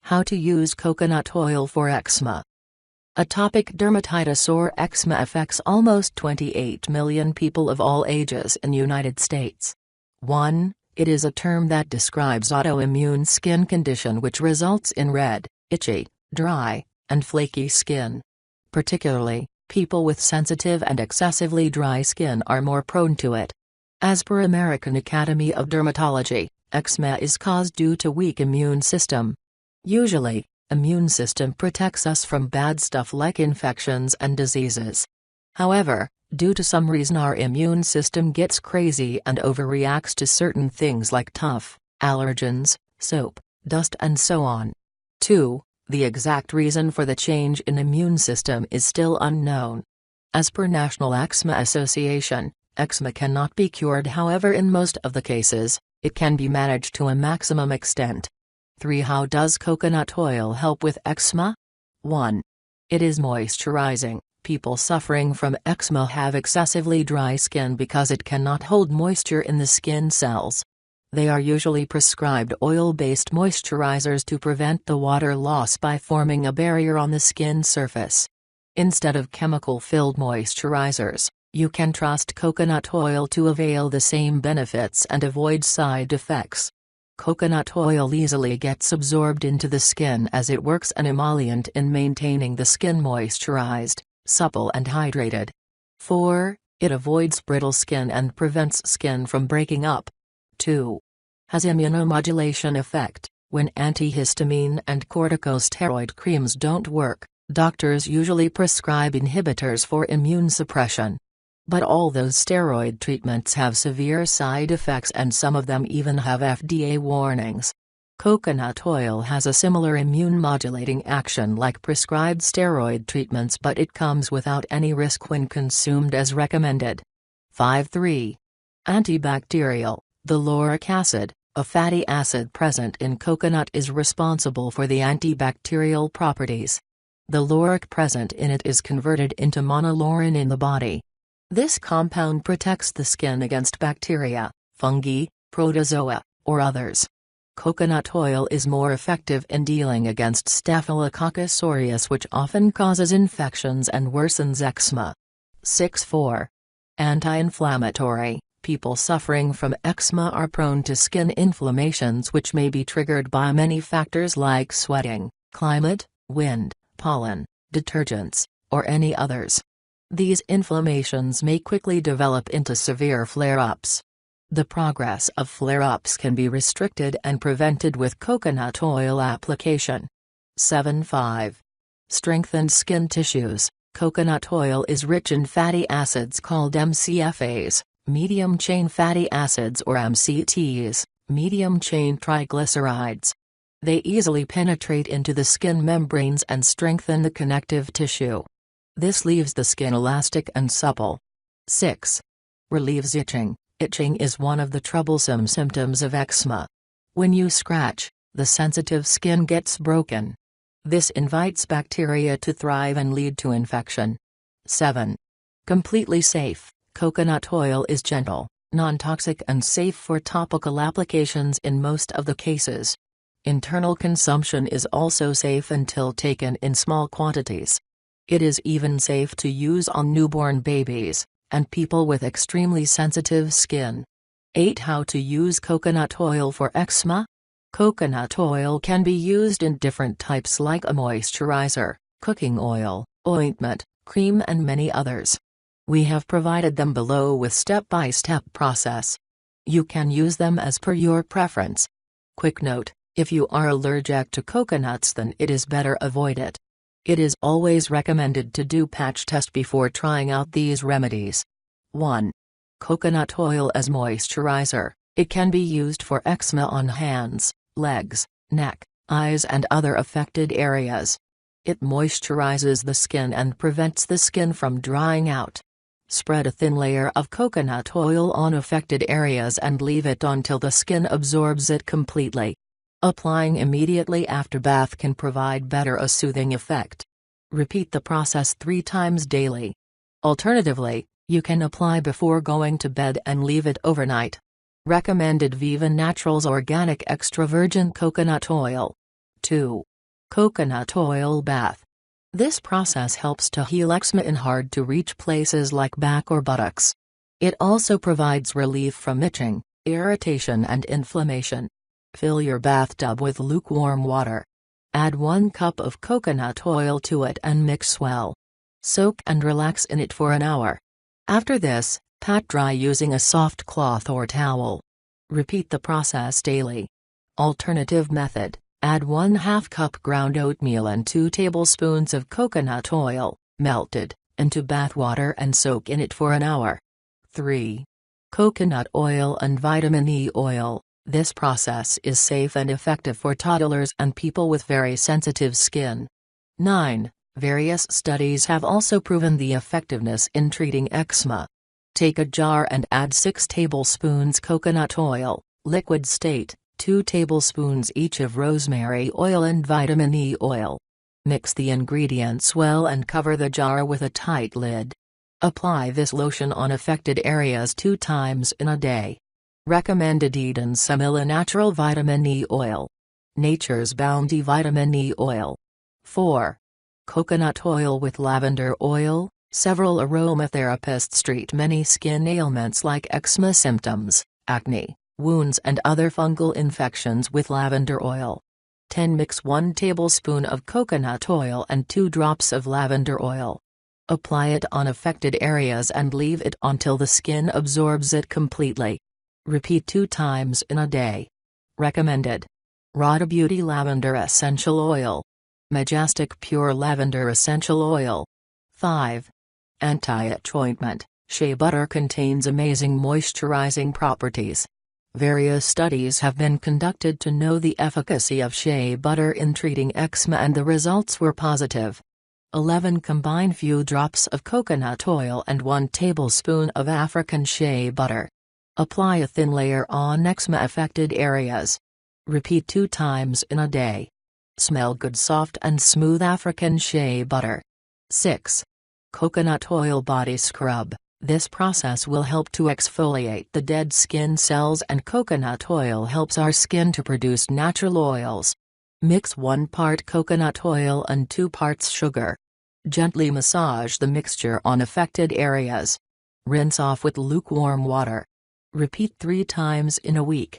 How to use coconut oil for eczema. Atopic dermatitis or eczema affects almost 28 million people of all ages in United States. 1. It is a term that describes autoimmune skin condition which results in red, itchy, dry, and flaky skin. Particularly, people with sensitive and excessively dry skin are more prone to it. As per American Academy of Dermatology, eczema is caused due to weak immune system. Usually, immune system protects us from bad stuff like infections and diseases. However, due to some reason our immune system gets crazy and overreacts to certain things like tough, allergens, soap, dust and so on. 2. The exact reason for the change in immune system is still unknown. As per National Eczema Association, eczema cannot be cured, however in most of the cases, it can be managed to a maximum extent. 3. How does coconut oil help with eczema? 1. It is moisturizing. People suffering from eczema have excessively dry skin because it cannot hold moisture in the skin cells. They are usually prescribed oil-based moisturizers to prevent the water loss by forming a barrier on the skin surface. Instead of chemical-filled moisturizers, you can trust coconut oil to avail the same benefits and avoid side effects. Coconut oil easily gets absorbed into the skin as it works an emollient in maintaining the skin moisturized, supple and hydrated. 4. It avoids brittle skin and prevents skin from breaking up. 2. Has immunomodulation effect. When antihistamine and corticosteroid creams don't work, doctors usually prescribe inhibitors for immune suppression. But all those steroid treatments have severe side effects and some of them even have FDA warnings. Coconut oil has a similar immune modulating action like prescribed steroid treatments, but it comes without any risk when consumed as recommended. 5.3. Antibacterial. The lauric acid, a fatty acid present in coconut, is responsible for the antibacterial properties. The lauric present in it is converted into monolaurin in the body. This compound protects the skin against bacteria, fungi, protozoa, or others. Coconut oil is more effective in dealing against Staphylococcus aureus, which often causes infections and worsens eczema. 6.4. Anti-inflammatory. People suffering from eczema are prone to skin inflammations which may be triggered by many factors like sweating, climate, wind, pollen, detergents, or any others. These inflammations may quickly develop into severe flare-ups. The progress of flare-ups can be restricted and prevented with coconut oil application. 7.5. Strengthened skin tissues. Coconut oil is rich in fatty acids called MCFAs, medium-chain fatty acids, or MCTs, medium-chain triglycerides. They easily penetrate into the skin membranes and strengthen the connective tissue. This leaves the skin elastic and supple. 6. Relieves itching. Itching is one of the troublesome symptoms of eczema. When you scratch, the sensitive skin gets broken. This invites bacteria to thrive and lead to infection. 7. Completely safe. Coconut oil is gentle, non-toxic and safe for topical applications in most of the cases. Internal consumption is also safe until taken in small quantities. It is even safe to use on newborn babies and people with extremely sensitive skin. 8. How to use coconut oil for eczema? Coconut oil can be used in different types like a moisturizer, cooking oil, ointment, cream and many others. We have provided them below with step-by-step process. You can use them as per your preference. Quick note, if you are allergic to coconuts then it is better avoid it. It is always recommended to do patch test before trying out these remedies. 1. Coconut oil as moisturizer. It can be used for eczema on hands, legs, neck, eyes and other affected areas. It moisturizes the skin and prevents the skin from drying out. Spread a thin layer of coconut oil on affected areas and leave it on till the skin absorbs it completely. Applying immediately after bath can provide better a soothing effect. Repeat the process 3 times daily. Alternatively, you can apply before going to bed and leave it overnight. Recommended Viva Naturals Organic Extra Virgin Coconut Oil. 2. Coconut oil bath. This process helps to heal eczema in hard-to-reach places like back or buttocks. It also provides relief from itching, irritation and inflammation. Fill your bathtub with lukewarm water. Add 1 cup of coconut oil to it and mix well. Soak and relax in it for an hour. After this, pat dry using a soft cloth or towel. Repeat the process daily. Alternative method: add 1/2 cup ground oatmeal and 2 tablespoons of coconut oil, melted, into bath water and soak in it for an hour. 3. Coconut oil and vitamin E oil. This process is safe and effective for toddlers and people with very sensitive skin. 9. Various studies have also proven the effectiveness in treating eczema. Take a jar and add 6 tablespoons coconut oil, liquid state, 2 tablespoons each of rosemary oil and vitamin E oil. Mix the ingredients well and cover the jar with a tight lid. Apply this lotion on affected areas 2 times in a day. Recommended: Eden Samila Natural Vitamin E Oil. Nature's Bounty Vitamin E Oil. 4. Coconut oil with lavender oil. Several aromatherapists treat many skin ailments like eczema symptoms, acne, wounds and other fungal infections with lavender oil. 10. Mix 1 tablespoon of coconut oil and 2 drops of lavender oil. Apply it on affected areas and leave it until the skin absorbs it completely. Repeat 2 times in a day. Recommended: Rada Beauty Lavender Essential Oil. Majestic Pure Lavender Essential Oil. 5. Anti-itch ointment. Shea butter contains amazing moisturizing properties. Various studies have been conducted to know the efficacy of shea butter in treating eczema and the results were positive. 11. Combine few drops of coconut oil and 1 tablespoon of African shea butter. Apply a thin layer on eczema-affected areas. Repeat 2 times in a day. Smell good soft and smooth African shea butter. 6. Coconut oil body scrub. This process will help to exfoliate the dead skin cells and coconut oil helps our skin to produce natural oils. Mix 1 part coconut oil and 2 parts sugar. Gently massage the mixture on affected areas. Rinse off with lukewarm water. Repeat 3 times in a week.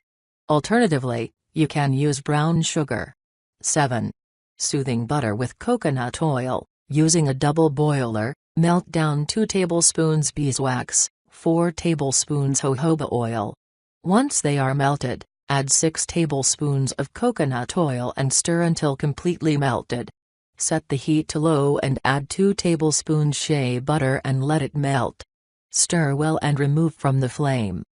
Alternatively, you can use brown sugar. 7. Soothing butter with coconut oil. Using a double boiler, melt down 2 tablespoons beeswax, 4 tablespoons jojoba oil. Once they are melted, add 6 tablespoons of coconut oil and stir until completely melted. Set the heat to low and add 2 tablespoons shea butter and let it melt. Stir well and remove from the flame.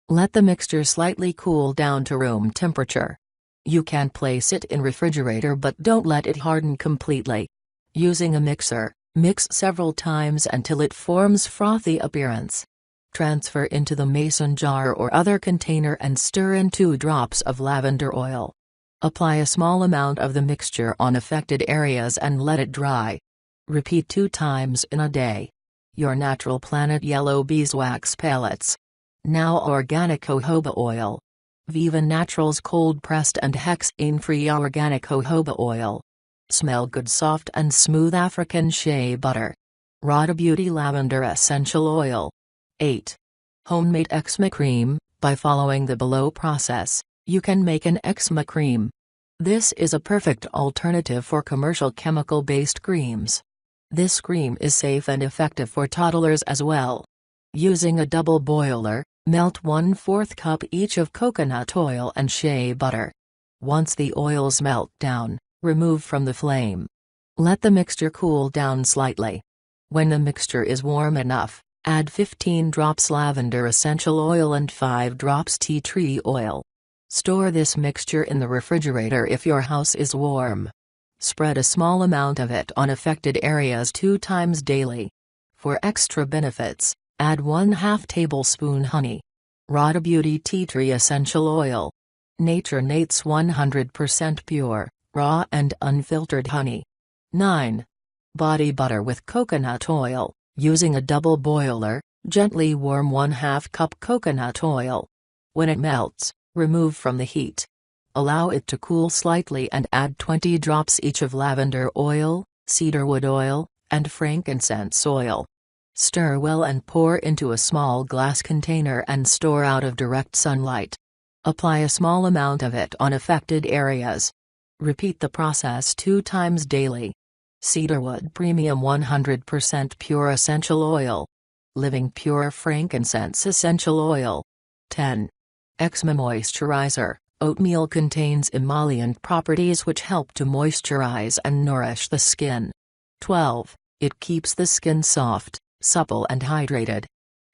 Let the mixture slightly cool down to room temperature. You can place it in refrigerator but don't let it harden completely. Using a mixer, mix several times until it forms frothy appearance. Transfer into the mason jar or other container and stir in 2 drops of lavender oil. Apply a small amount of the mixture on affected areas and let it dry. Repeat 2 times in a day. Your Natural Planet Yellow Beeswax Pellets. Now organic jojoba oil. Viva Naturals cold-pressed and hexane-free organic jojoba oil. Smell good soft and smooth African shea butter. Rada Beauty Lavender Essential Oil. 8. Homemade eczema cream. By following the below process, you can make an eczema cream. This is a perfect alternative for commercial chemical-based creams. This cream is safe and effective for toddlers as well. Using a double boiler, melt 1/4 cup each of coconut oil and shea butter. Once the oils melt down, remove from the flame. Let the mixture cool down slightly. When the mixture is warm enough, add 15 drops lavender essential oil and 5 drops tea tree oil. Store this mixture in the refrigerator if your house is warm. Spread a small amount of it on affected areas 2 times daily. For extra benefits, add 1/2 tablespoon honey. Rada Beauty Tea Tree Essential Oil. Nature Nate's 100% pure, raw and unfiltered honey. 9. Body butter with coconut oil. Using a double boiler, gently warm 1/2 cup coconut oil. When it melts, remove from the heat. Allow it to cool slightly and add 20 drops each of lavender oil, cedarwood oil, and frankincense oil. Stir well and pour into a small glass container and store out of direct sunlight. Apply a small amount of it on affected areas. Repeat the process 2 times daily. Cedarwood Premium 100% Pure Essential Oil. Living Pure Frankincense Essential Oil. 10. Eczema Moisturizer. Oatmeal contains emollient properties which help to moisturize and nourish the skin. 12. It keeps the skin soft, supple and hydrated.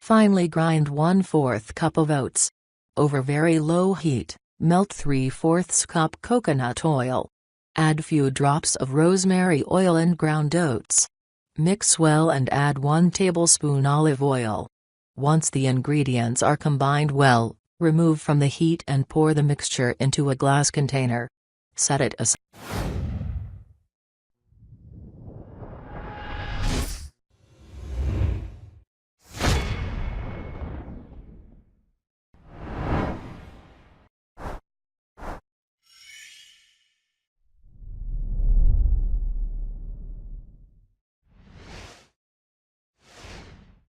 Finely grind 1/4 cup of oats. Over very low heat, melt 3/4 cup coconut oil. Add few drops of rosemary oil and ground oats. Mix well and add 1 tablespoon olive oil. Once the ingredients are combined well, remove from the heat and pour the mixture into a glass container. Set it aside.